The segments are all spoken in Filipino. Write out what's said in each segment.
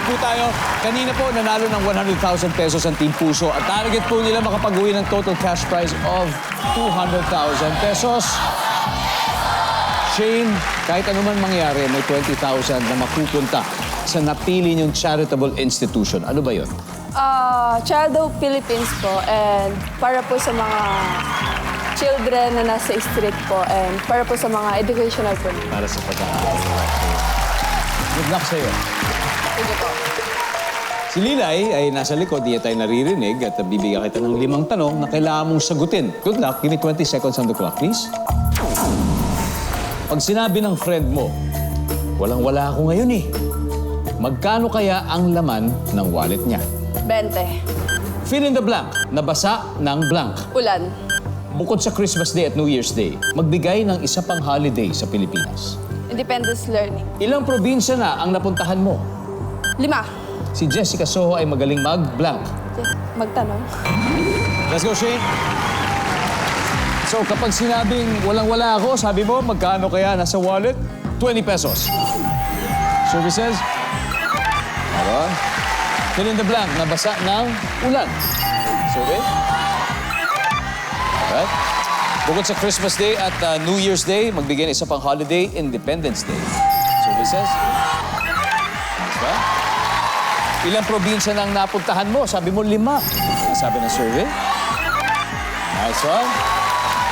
po tayo. Kanina po, nanalo ng 100,000 pesos ang Team Puso. At target po nila makapag-uwi ng total cash prize of 200,000 pesos. Shane, kahit anuman mangyari, may 20,000 na mapupunta sa napili niyong charitable institution. Ano ba yun? Child Hope Philippines po, and para po sa mga children na nasa street po, and para po sa mga educational po. Para sa pag-aaral. Good luck sa'yo. Sige po. Si Lilay ay nasa likod, di tayo naririnig at bibigyan kita ng 5 tanong na kailangan mong sagutin. Good luck. Give me 20 seconds on the clock, please. Pag sinabi ng friend mo, walang-wala ako ngayon eh. Magkano kaya ang laman ng wallet niya? 20. Fill in the blank. Nabasa ng blank. Ulan. Bukod sa Christmas Day at New Year's Day, magbigay ng isa pang holiday sa Pilipinas. Independence Learning. Ilang probinsya na ang napuntahan mo? 5. Si Jessica Soho ay magaling mag-blank. Magtanong. Let's go, Shane. So, kapag sinabing walang-wala ako, sabi mo, magkano kaya nasa wallet? 20 pesos. Services? Meron. Fill in the blank. Nabasa ng ulan. Survey? Alright. Bukod sa Christmas Day at New Year's Day, magbigay ng isa pang holiday, Independence Day. Services? Nice ba? Ilang probinsya nang napuntahan mo? Sabi mo, 5. Sabi ng survey? Nice one.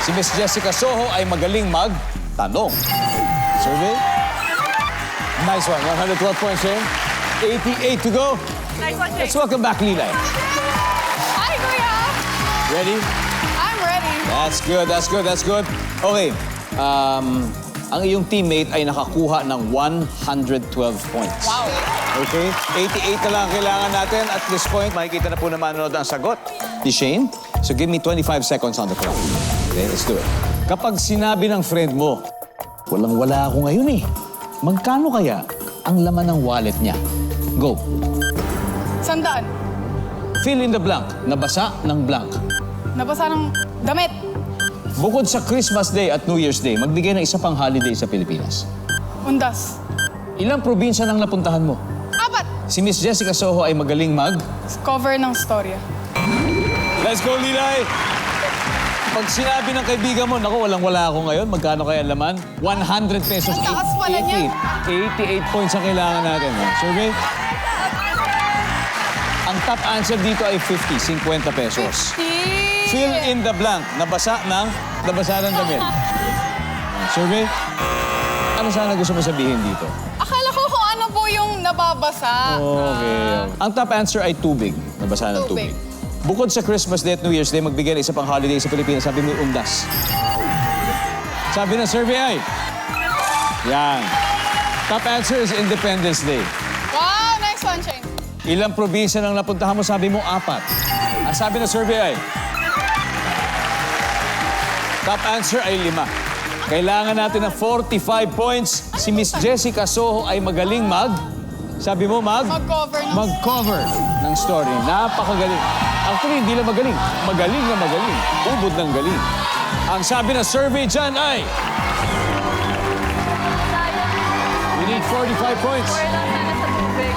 Si Miss Jessica Soho ay magaling mag-tanong. Survey? Nice one. 112 points, Shane. 88 to go. Nice one, Let's welcome back, Lilay. Hi, Kuya! Ready? I'm ready. That's good, that's good, that's good. Okay. Ang iyong teammate ay nakakuha ng 112 points. Wow. Okay? 88 na lang ang kailangan natin. At this point, makikita na po na manonood ang sagot ni Shane. So give me 25 seconds on the clock. Okay, let's do it. Kapag sinabi ng friend mo, walang-wala ako ngayon eh. Magkano kaya ang laman ng wallet niya? Go. 100. Fill in the blank. Nabasa ng blank. Nabasa ng damit. Bukod sa Christmas Day at New Year's Day, magbigay ng isa pang holiday sa Pilipinas. Undas. Ilang probinsya nang napuntahan mo? 4. Si Miss Jessica Soho ay magaling mag... Cover ng storya. Let's go, Lilay! Pag sinabi ng kaibigan mo, naku, walang-wala ako ngayon, magkano kaya ang laman? 100 pesos. Ang taas pala niyan. 88 points ang kailangan natin. Survey? Ang top answer dito ay 50 pesos. Fill in the blank. Nabasa ng damit. Survey? Ano sana gusto mo sabihin dito? Akala ko kung ano po yung nababasa. Okay. Ang top answer ay tubig. Nabasa ng tubig. Tubig. Bukod sa Christmas Day at New Year's Day, magbigay ng isa pang holiday sa Pilipinas. Sabi mo, undas. Sabi ng survey ay... Yan. Top answer is Independence Day. Wow, nice one, Shane. Ilang probinsya nang napuntahan mo, sabi mo, 4. Ang sabi ng survey ay... Top answer ay 5. Kailangan natin ng 45 points. Si Miss Jessica Soho ay magaling Sabi mo, mag-cover ng story. Napakagaling. Actually, hindi lang magaling. Magaling na magaling. Ubod ng galing. Ang sabi ng survey dyan ay... We need 45 points. Wala na sa tubig.